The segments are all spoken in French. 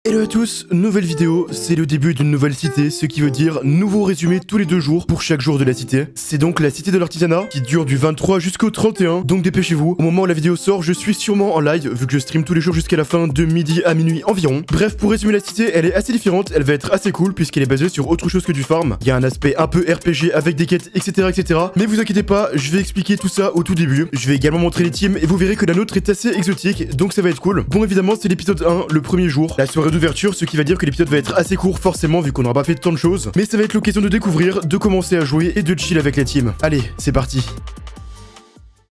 Hello à tous, nouvelle vidéo, c'est le début d'une nouvelle cité, ce qui veut dire nouveau résumé tous les 2 jours pour chaque jour de la cité. C'est donc la cité de l'artisanat qui dure du 23 jusqu'au 31, donc dépêchez-vous. Au moment où la vidéo sort, je suis sûrement en live, vu que je stream tous les jours jusqu'à la fin de midi à minuit environ. Bref, pour résumer la cité, elle est assez différente, elle va être assez cool puisqu'elle est basée sur autre chose que du farm. Il y a un aspect un peu RPG avec des quêtes, etc. Mais vous inquiétez pas, je vais expliquer tout ça au tout début. Je vais également montrer les teams et vous verrez que la nôtre est assez exotique, donc ça va être cool. Bon, évidemment, c'est l'épisode 1, le premier jour, la soirée d'ouverture, ce qui va dire que l'épisode va être assez court forcément vu qu'on n'aura pas fait tant de choses. Mais ça va être l'occasion de découvrir, de commencer à jouer et de chill avec la team. Allez, c'est parti.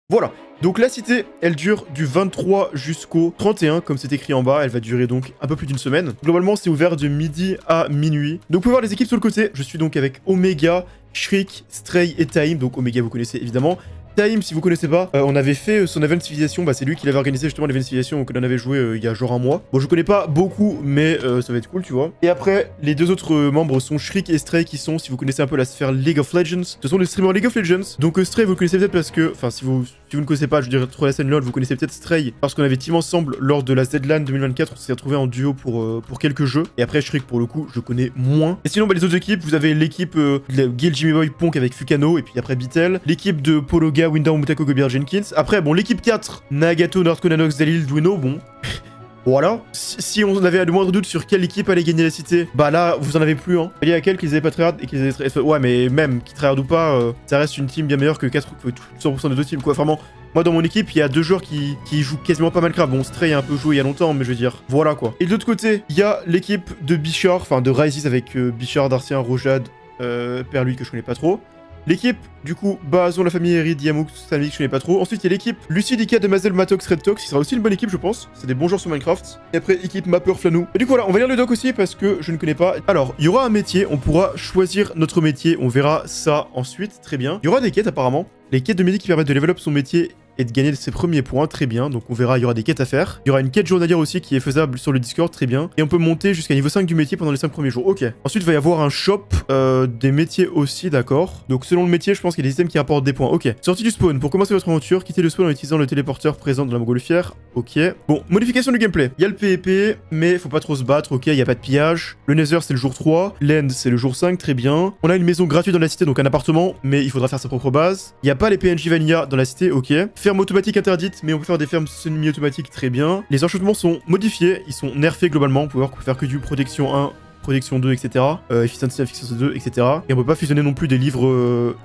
Voilà. Donc la cité, elle dure du 23 jusqu'au 31, comme c'est écrit en bas. Elle va durer donc un peu plus d'une semaine. Globalement, c'est ouvert de midi à minuit. Donc vous pouvez voir les équipes sur le côté. Je suis donc avec Omega, Shriek, Stray et Time. Donc Omega, vous connaissez évidemment. Time, si vous connaissez pas, on avait fait son event civilisation, bah c'est lui qui l'avait organisé justement l'event civilisation que l'on avait joué il y a genre un mois. Bon, je connais pas beaucoup, mais ça va être cool, tu vois. Et après, les deux autres membres sont Shriek et Stray qui sont, si vous connaissez un peu la sphère League of Legends, ce sont des streamers League of Legends. Donc Stray, vous le connaissez peut-être parce que, enfin si vous ne connaissez pas, je dirais trop la scène LoL, vous connaissez peut-être Stray parce qu'on avait team ensemble lors de la ZLAN 2024, on s'est retrouvés en duo pour quelques jeux. Et après Shriek, pour le coup, je connais moins. Et sinon, bah, les autres équipes, vous avez l'équipe Guild Jimmy Boy Ponk avec Fukano et puis après Bitel, l'équipe de Pologa, Window, Mutako, Gobier, Jenkins. Après, bon, l'équipe 4, Nagato, Nordco, Nanox, Dalil, Duino, bon. Voilà. Si on avait le moindre doute sur quelle équipe allait gagner la cité, bah là, vous en avez plus, hein. Il y a quelques qu'ils avaient pas tryhard et qu'ils avaient très... Ouais, mais même, qu'ils tryhard ou pas, ça reste une team bien meilleure que 100% des deux teams, quoi. Vraiment, moi, dans mon équipe, il y a 2 joueurs qui jouent quasiment pas mal grave. Bon, Stray a un peu joué il y a longtemps, mais je veux dire, voilà, quoi. Et de l'autre côté, il y a l'équipe de Bichard, enfin, de Rises avec Bichard, Darcien, Rojad, Perlui, que je connais pas trop. L'équipe, du coup, Bazon, la famille Eri, Diamoux, Sami, que je connais pas trop. Ensuite, il y a l'équipe Lucidica de Mazel, Matox, Red Tox, qui sera aussi une bonne équipe, je pense. C'est des bons joueurs sur Minecraft. Et après, équipe Mapper, Flanou. Et du coup, voilà, on va lire le doc aussi parce que je ne connais pas. Alors, il y aura un métier, on pourra choisir notre métier, on verra ça ensuite, très bien. Il y aura des quêtes, apparemment. Les quêtes de métier qui permettent de level up son métier et de gagner ses premiers points, très bien. Donc on verra, il y aura des quêtes à faire. Il y aura une quête journalière aussi qui est faisable sur le Discord, très bien. Et on peut monter jusqu'à niveau 5 du métier pendant les 5 premiers jours. Ok. Ensuite, il va y avoir un shop des métiers aussi, d'accord. Donc selon le métier, je pense qu'il y a des items qui apportent des points. Ok. Sortie du spawn. Pour commencer votre aventure, quittez le spawn en utilisant le téléporteur présent dans la montgolfière. Ok. Bon, modification du gameplay. Il y a le PvP, mais faut pas trop se battre. Ok, il y a pas de pillage. Le Nether, c'est le jour 3. L'End, c'est le jour 5, très bien. On a une maison gratuite dans la cité, donc un appartement, mais il faudra faire sa propre base. Il n'y a pas les PNJ Vanilla dans la cité, ok. Ferme automatique interdite, mais on peut faire des fermes semi-automatiques, très bien. Les enchantements sont modifiés, ils sont nerfés globalement. On peut voir qu'on peut faire que du protection 1, protection 2, etc. Efficiency 1, efficiency 2, etc. Et on peut pas fusionner non plus des livres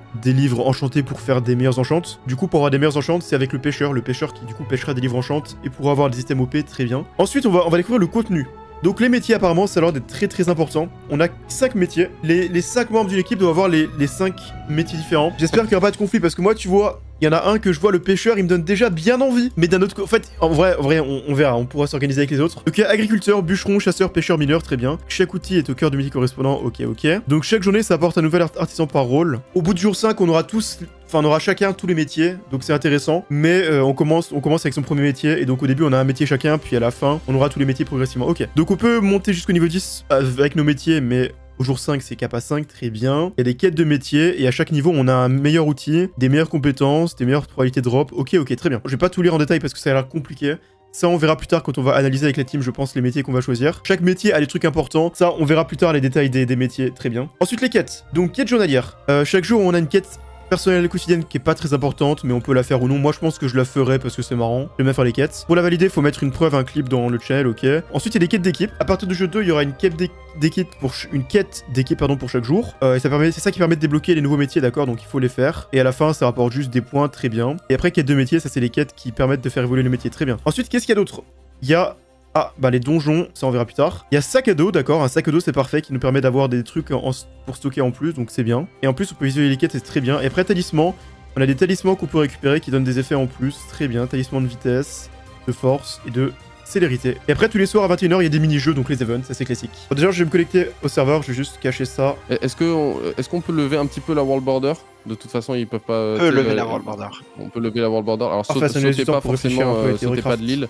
enchantés pour faire des meilleurs enchantes. Du coup, pour avoir des meilleurs enchantes, c'est avec le pêcheur qui du coup pêchera des livres enchantes et pour avoir des systèmes OP, très bien. Ensuite, on va découvrir le contenu. Donc les métiers apparemment ça a l'air d'être très important. On a 5 métiers. Les 5 membres d'une équipe doivent avoir les 5 métiers différents. J'espère qu'il n'y aura pas de conflit parce que moi tu vois, il y en a un que je vois, le pêcheur, il me donne déjà bien envie. Mais d'un autre côté, en fait, en vrai on verra, on pourra s'organiser avec les autres. Donc agriculteur, bûcheron, chasseur, pêcheur, mineur, très bien. Chaque outil est au cœur du métier correspondant, ok. Donc chaque journée ça apporte un nouvel artisan par rôle. Au bout du jour 5, on aura chacun tous les métiers, donc c'est intéressant. Mais on commence avec son premier métier, et donc au début on a un métier chacun, puis à la fin on aura tous les métiers progressivement. Ok, donc on peut monter jusqu'au niveau 10 avec nos métiers, mais au jour 5 c'est cap à 5, très bien. Il y a des quêtes de métiers, et à chaque niveau on a un meilleur outil, des meilleures compétences, des meilleures probabilités de drop. Ok, très bien. Je vais pas tout lire en détail parce que ça a l'air compliqué. Ça, on verra plus tard quand on va analyser avec la team, je pense, les métiers qu'on va choisir. Chaque métier a des trucs importants. Ça, on verra plus tard les détails des métiers, très bien. Ensuite, les quêtes. Donc, quête journalière. Chaque jour, on a une quête personnelle et quotidienne qui est pas très importante, mais on peut la faire ou non. Moi, je pense que je la ferai parce que c'est marrant. J'aime bien faire les quêtes. Pour la valider, faut mettre une preuve, un clip dans le channel, ok. Ensuite, il y a des quêtes d'équipe. À partir du jeu 2, il y aura une quête d'équipe pour chaque jour. Et c'est ça qui permet de débloquer les nouveaux métiers, d'accord. Donc, il faut les faire. Et à la fin, ça rapporte juste des points, très bien. Et après, quête de métier, ça, c'est les quêtes qui permettent de faire évoluer le métier, très bien. Ensuite, qu'est-ce qu'il y a d'autre? Il y a... Ah, bah les donjons, ça on verra plus tard. Il y a sac à dos, d'accord, un sac à dos c'est parfait, qui nous permet d'avoir des trucs pour stocker en plus, donc c'est bien. Et en plus on peut visualiser les quêtes, c'est très bien. Et après talisman, on a des talismans qu'on peut récupérer qui donnent des effets en plus, très bien. Talisman de vitesse, de force et de célérité. Et après tous les soirs à 21 h il y a des mini-jeux, donc les events, ça c'est classique. Bon, déjà je vais me connecter au serveur, je vais juste cacher ça. Est-ce qu'on peut lever un petit peu la world border? De toute façon, ils peuvent pas... On peut lever la world border. On peut lever la world border. Alors Enfin, sautez pas forcément, sautez pas de l'île.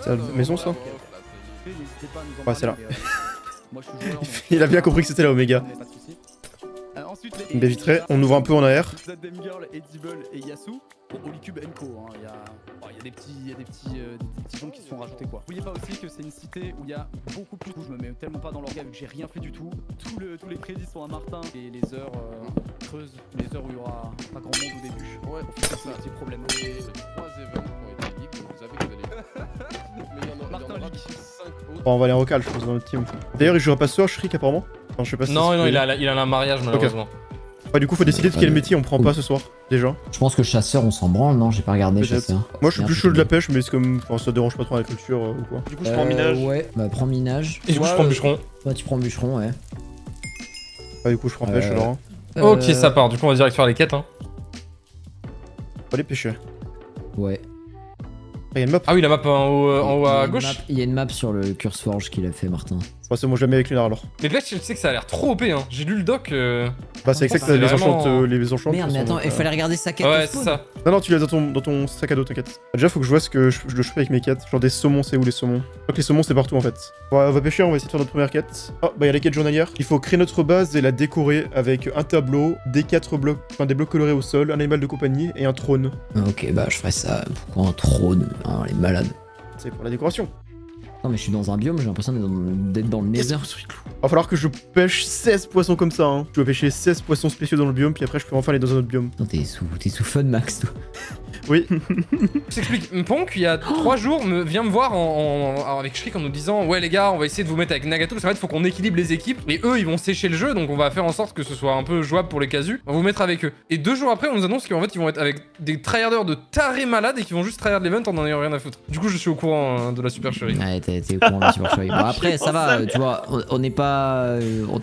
C'est la maison ça? Ouais, c'est là. Il a bien compris que c'était là, Omega. Ensuite, Une baie vitrée, on ouvre un peu en AR. Zadem Girl, Edible et Yasu. Pour Holycube Co. Il y a des petits gens qui se sont rajoutés quoi. N'oubliez pas aussi que c'est une cité où il y a beaucoup plus. Je me mets tellement pas dans l'orga vu que j'ai rien fait du tout. Tous les crédits sont à Martin et les heures creuses, les heures où il y aura pas grand monde au début. Ouais, c'est un petit problème. Et 3 événements qui ont été leaks, donc vous savez que vous allez. Mais il y en aura Martin leak. 5 autres. Bon, on va aller en recal, je pense, dans notre team. D'ailleurs, il jouera pas ce soir, Shriek apparemment. Enfin, je sais pas si Non, il a un mariage malheureusement. Ouais, du coup, faut décider de quel métier on prend pas ce soir, déjà. Je pense que chasseur, on s'en branle, non? J'ai pas regardé Peut-être. chasseur. Moi, je suis plus chaud de la pêche, mais c'est comme. Enfin, ça dérange pas trop la culture ou quoi. Du coup, je prends minage. Ouais, bah prends minage. Et du coup, je prends bûcheron. Toi, tu prends bûcheron, ouais. Ah, du coup, je prends pêche alors. Hein. Ok, ça part. Du coup, on va direct faire les quêtes. Hein. On va aller pêcher. Ouais. Ah, y a une map. Ah oui, la map en haut à gauche. Il y a une map sur le CurseForge qu'il a fait, Martin. Bah, c'est moi jamais avec Lunar alors. Mais pêche, je sais que ça a l'air trop OP. Hein. J'ai lu le doc. Bah, c'est exact, c'est les vraiment- enchantes. Les enchantes. Merde, mais sont- attends, il fallait regarder sa quête. Ouais, au c'est spawn. ça. Non, non, tu les as dans ton sac à dos, t'inquiète. Déjà, faut que je vois ce que je dois choper avec mes quêtes. Genre des saumons, c'est où les saumons? Je crois que les saumons, c'est partout en fait. On va pêcher, on va essayer de faire notre première quête. Oh, bah, il y a la quête journalière. Il faut créer notre base et la décorer avec un tableau, des 4 blocs, enfin des blocs colorés au sol, un animal de compagnie et un trône. Ok, bah je ferai ça. Pourquoi un trône? Hein, les malades. C'est pour la décoration. Non, mais je suis dans un biome, j'ai l'impression d'être dans le Nether. Va falloir que je pêche 16 poissons comme ça, hein. Je dois pêcher 16 poissons spéciaux dans le biome, puis après je peux enfin aller dans un autre biome. Putain, t'es sous fun, Max, toi. Oui. Je t'explique. Ponk, il y a 3 jours, vient me voir avec Shriek en nous disant ouais les gars, on va essayer de vous mettre avec Nagato. Parce qu'en fait, faut qu'on équilibre les équipes. Et eux, ils vont sécher le jeu, donc on va faire en sorte que ce soit un peu jouable pour les casus. On va vous mettre avec eux. Et 2 jours après, on nous annonce qu'en fait, ils vont être avec des tryharders de tarés malades et qui vont juste tryhard l'event en ayant rien à foutre. Du coup, je suis au courant de la supercherie. Ouais, t'es au courant de la supercherie. Bon, après, ça va, tu vois, on n'est pas.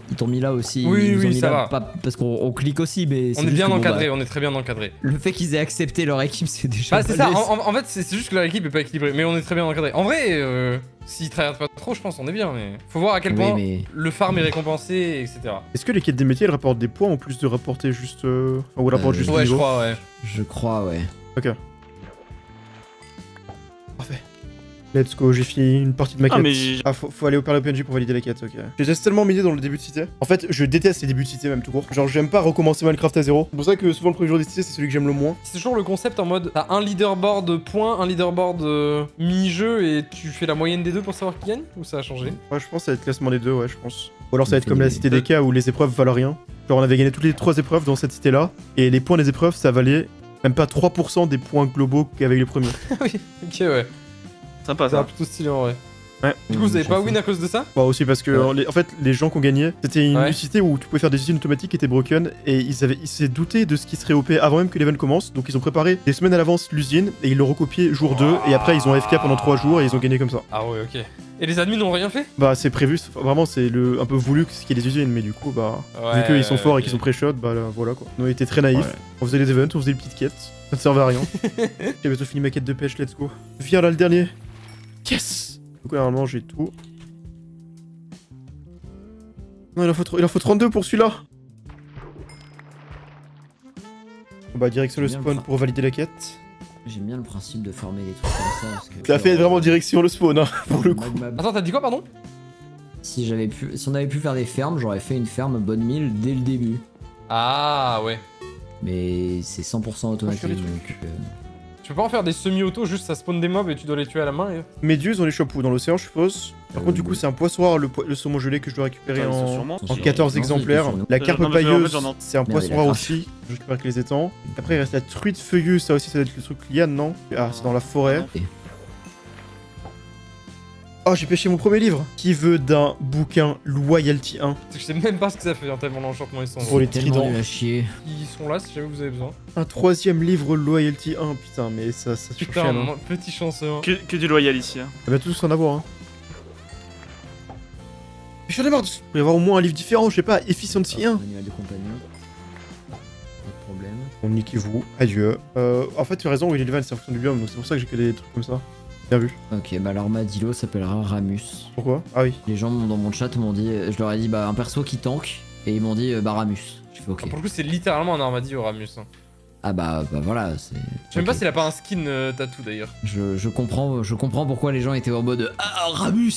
Ils t'ont mis là aussi. Oui, ils nous ont oui, mis ça là va. pas parce qu'on clique aussi, mais. On est juste bien que, bon, encadré, bah, on est très bien encadré. le fait qu'ils aient accepté leur équipe, c'est déjà. Bah, c'est ça, balèze. en fait, c'est juste que leur équipe est pas équilibrée, mais on est très bien encadré. En vrai, s'ils tryhardent pas trop, je pense on est bien, mais faut voir à quel Oui, point mais- le farm est récompensé, etc. Est-ce que les quêtes des métiers elles rapportent des points en plus de rapporter juste. Enfin, ou elles rapportent juste Ouais, le je niveau? crois, ouais. Je crois, ouais. Ok. Parfait. Let's go, j'ai fini une partie de ma quête. Ah, mais j'ai- faut aller au Parler PNJ pour valider la quête, ok. Je déteste tellement m'aider dans le début de cité. En fait, je déteste les débuts de cité même tout court. Genre, j'aime pas recommencer Minecraft à zéro. C'est pour ça que souvent le premier jour des cités, c'est celui que j'aime le moins. C'est toujours le concept en mode t'as un leaderboard point, un leaderboard mini-jeu et tu fais la moyenne des deux pour savoir qui gagne? Ou ça a changé? Ouais, je pense que ça va être le classement des deux, ouais, je pense. Ou alors ça va être fait comme la des- cité des cas où les épreuves valent rien. Genre, on avait gagné toutes les 3 épreuves dans cette cité-là, et les points des épreuves, ça valait même pas 3% des points globaux qu'avec les premiers. Oui, ok, ouais. Sympa Ça a ça. plutôt stylé en vrai. Ouais. Du coup, vous avez pas j'avoue. win à cause de ça? Bah aussi parce que en fait les gens qui ont gagné, c'était une Ouais. cité où tu pouvais faire des usines automatiques qui étaient broken et ils s'étaient doutés de ce qui serait OP avant même que l'event commence, donc ils ont préparé des semaines à l'avance l'usine et ils l'ont recopié jour 2 et après ils ont AFK pendant 3 jours et ils ont gagné comme ça. Ah ouais, ok. Et les admins n'ont rien fait? Bah c'est prévu, vraiment c'est un peu voulu qu'il y ait des usines mais du coup bah vu qu'ils sont forts et qu'ils sont pré-shot, bah là, voilà quoi. Nous on était très naïfs, Ouais. on faisait les events, on faisait les petites quêtes, ça ne servait à rien. J'ai bientôt fini ma quête de pêche, let's go. Viens là le dernier. Yes. Du coup normalement j'ai tout. Non, il en faut 32 pour celui-là. Bah direction le Bien le spawn fin. pour valider la quête. J'aime bien le principe de farmer des trucs comme ça. Parce que, Ça fait vraiment direction le spawn, hein, pour le coup. Attends, t'as dit quoi, pardon? Si on avait pu faire des fermes, j'aurais fait une ferme bonne mille dès le début. Ah ouais. Mais c'est 100% automatique. les trucs. Donc, Tu peux pas en faire des semi-auto, juste ça spawn des mobs et tu dois les tuer à la main et... Méduse, on les chope où? Dans l'océan, je suppose. Par contre, du coup, c'est un poissoir, le saumon gelé que je dois récupérer Enfin, ils sont en, sûrement- en sur- 14 non, exemplaires. c'est sur nous. La carpe Non, mais je vais en pailleuse, mettre, j'en ai- c'est un Merde, poisson il a rare crash. aussi. Je récupère avec les étangs. Après, il reste la truite feuilleuse, ça aussi, ça doit être le truc liane, non? Ah, c'est dans la forêt. Et- Oh, j'ai pêché mon premier livre. Qui veut d'un bouquin Loyalty 1? Je sais même pas ce que ça fait, hein, tellement l'enchantement ils sont... Pour les tellement tridents. nul à chier. Ils sont là si jamais vous avez besoin. Un 3ème livre Loyalty 1, putain, mais ça Putain, surchaîne. Hein. moi, petit chanceux. Hein. Que du loyal ici. Hein. Ça va tous en avoir, hein. Mais j'en ai marre, il pourrait y avoir au moins un livre différent, je sais pas, Efficiency 1. Manuel de compagnon. Pas de problème. On niquez-vous, adieu. En fait, tu as raison, il est level, c'est en fonction du biome, donc c'est pour ça que j'ai que des trucs comme ça. Bien vu. Ok, bah l'armadillo s'appellera Ramus. Pourquoi? Ah oui. Les gens dans mon chat m'ont dit, je leur ai dit bah un perso qui tank, et ils m'ont dit bah Ramus. J'ai fait ok. Ah, pour le coup, c'est littéralement un armadillo Ramus. Hein. Ah bah voilà, c'est... Je sais même pas s'il a pas un skin tattoo d'ailleurs. Je comprends pourquoi les gens étaient en mode ah Ramus.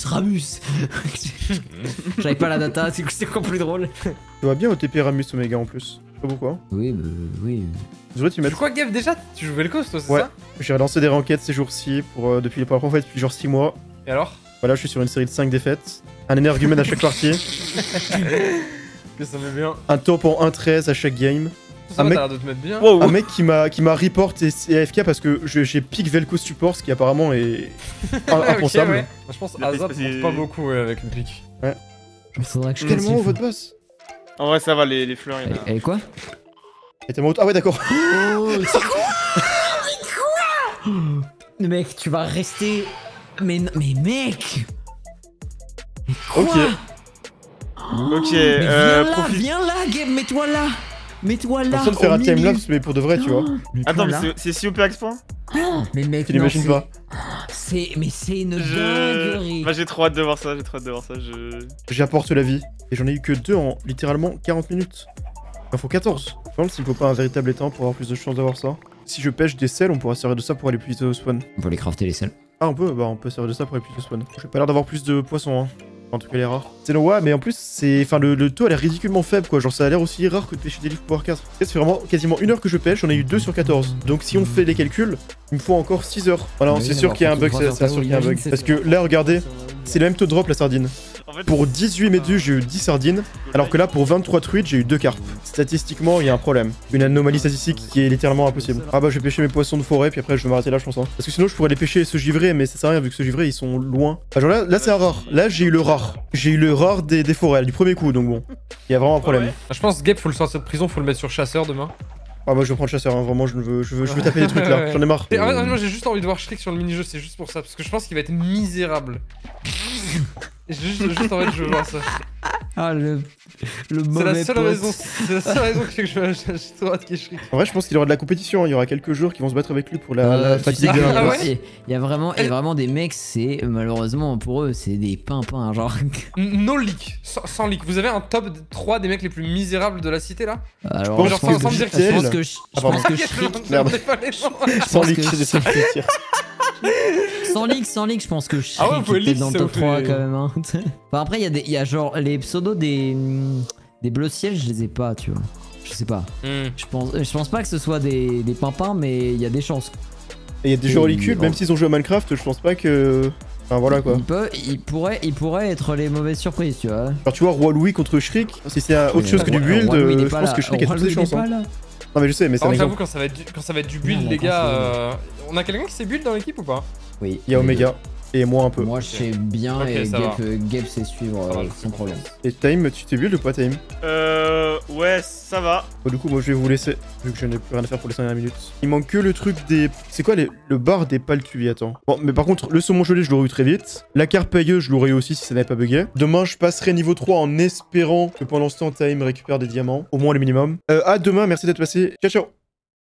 J'avais pas la data, c'est encore plus drôle. Tu vois bien OTP Ramus Omega en plus. Je sais pas pourquoi. Oui, oui. Je voudrais t'y Tu mettre. joues quoi, Gav, déjà? Tu joues Vel'Koz, toi, c'est Ouais. ça? J'ai relancé des ranked ces jours-ci pour depuis la première fois depuis genre 6 mois. Et alors? Voilà, je suis sur une série de 5 défaites. Un énergumène à chaque partie. Que ça met bien. Un top en 1-13 à chaque game. Ça Un va, mec- t'as l'air de te mettre bien. Wow. Un mec qui m'a report et AFK parce que j'ai pick Vel'Koz support, ce qui apparemment est impensable. Ok, ouais. Je pense Il a fait Azap passer- porte pas beaucoup ouais, avec le pic. Il faudrait que je Tellement haut classifie. votre boss. En vrai, ça va, les fleurs, il y en a. Et quoi? Et tellement haut. Ah ouais, d'accord. Oh, c'est quoi? Mec, tu vas rester... Mais mec! Mais quoi? Ok. Ok, Mais viens là, profite. viens là, Game, mets-toi là! Mets-toi là! Pas besoin de faire au un milieu. timelapse, mais pour de vrai, tu vois. Mets-toi Attends, mais là. c'est si OP à ce point Mais mec, Tu non, l'imagines c'est- pas. Mais c'est une dinguerie! Bah, j'ai trop hâte de voir ça, J'apporte la vie. Et j'en ai eu que 2 en littéralement 40 minutes. Il en faut 14. Je me demande s'il faut pas un véritable étang pour avoir plus de chances d'avoir ça. Si je pêche des sels, on pourra servir de ça pour aller plus vite au spawn. On peut les crafter les selles. Ah, on peut, bah on peut servir de ça pour aller plus vite au spawn. J'ai pas l'air d'avoir plus de poissons, hein. En tout cas, les rares. C'est long, ouais, mais en plus, c'est. Enfin, le taux a l'air ridiculement faible, quoi. Genre, ça a l'air aussi rare que de pêcher des livres Power 4. Ça fait vraiment quasiment 1 heure que je pêche, j'en ai eu 2 sur 14. Donc, si on fait les calculs, il me faut encore 6 heures. Voilà, Oui, c'est sûr alors, qu'il y a un faut bug, qu'il c'est sûr qu'il y a un bug. imagine, Parce que là, regardez, c'est le même taux de drop la sardine. En fait, Pour 18 méduses, j'ai eu 10 sardines, alors que là, pour 23 truites, j'ai eu 2 carpes. Statistiquement, il y a un problème. Une anomalie statistique qui est littéralement impossible. Ah bah, je vais pêcher mes poissons de forêt, puis après, je vais m'arrêter là, je pense. Hein. Parce que sinon, je pourrais les pêcher ce givré, mais ça sert à rien, vu que ce givré, ils sont loin. Ah, genre là c'est un rare. Là, j'ai eu le rare. J'ai eu le rare des forêts, du premier coup, donc bon. Il y a vraiment un problème. ouais. Ah, je pense Gabe, faut le sortir de prison, faut le mettre sur chasseur demain. Ah, moi, je vais prendre chasseur, hein. Vraiment, je veux taper des trucs là, Ouais. j'en ai marre. Et, en fait, moi j'ai juste envie de voir Shriek sur le mini-jeu, c'est juste pour ça, parce que je pense qu'il va être misérable. J'ai juste envie de voir ça. Ah, le C'est mauvais la seule pote. raison, c'est la seule raison qui fait que j'ai trop hâte qu'il y ait Shriek. En vrai, je pense qu'il y aura de la compétition, hein. Il y aura quelques joueurs qui vont se battre avec lui pour la Tu fatigue sais, de Ah la ouais il y a vraiment des mecs, c'est malheureusement pour eux, c'est des pimpins, genre. No leak, sans leak. Vous avez un top 3 des mecs les plus misérables de la cité là? Alors, pense je que pense sans que dire je pense Vitel- que je Ah, pardon. pense que T'inquiète, Merde. je pas les gens. Sans pense leak, que c'est des c'est- trucs de tir. sans leak, je pense que je Ah ouais, vous pouvez était leak, dans le ça top vous 3 fait- quand même. Hein. Enfin, après, il y a genre les pseudos des bleus ciel, je les ai pas, tu vois. Je sais pas. Je pense pas que ce soit des pimpins, mais il y a des chances. Et il y a des joueurs ridicules, même s'ils ont joué à Minecraft, je pense pas que. Enfin voilà quoi. Il pourrait être les mauvaises surprises, tu vois. Alors tu vois, Roi Louis contre Shriek, si c'est autre chose que du build, Roi Louis, il est je pas pense là. que Shriek a Roi toutes les Louis, il est chances. pas Hein. là. Non mais je sais, mais c'est Par un contre, j'avoue, exemple. quand ça va être du build, Non, les la gars, console. on a quelqu'un qui sait build dans l'équipe ou pas? Oui. Il y a Omega, et moi un peu. Moi, je sais bien Ok, et ça va. Gabe sait suivre Ça va, sans problème. Et Time, tu t'es build ou pas Time? Ouais, ça va. Bon, du coup, moi je vais vous laisser, vu que je n'ai plus rien à faire pour les 5 dernières minutes. Il manque que le truc des. C'est quoi le bar des paltuis? Attends. Bon, mais par contre, le saumon gelé, je l'aurais eu très vite. La carte pailleuse, je l'aurais eu aussi si ça n'avait pas bugué. Demain, je passerai niveau 3 en espérant que pendant ce temps, Time récupère des diamants. Au moins le minimum. À demain, merci d'être passé. Ciao, ciao!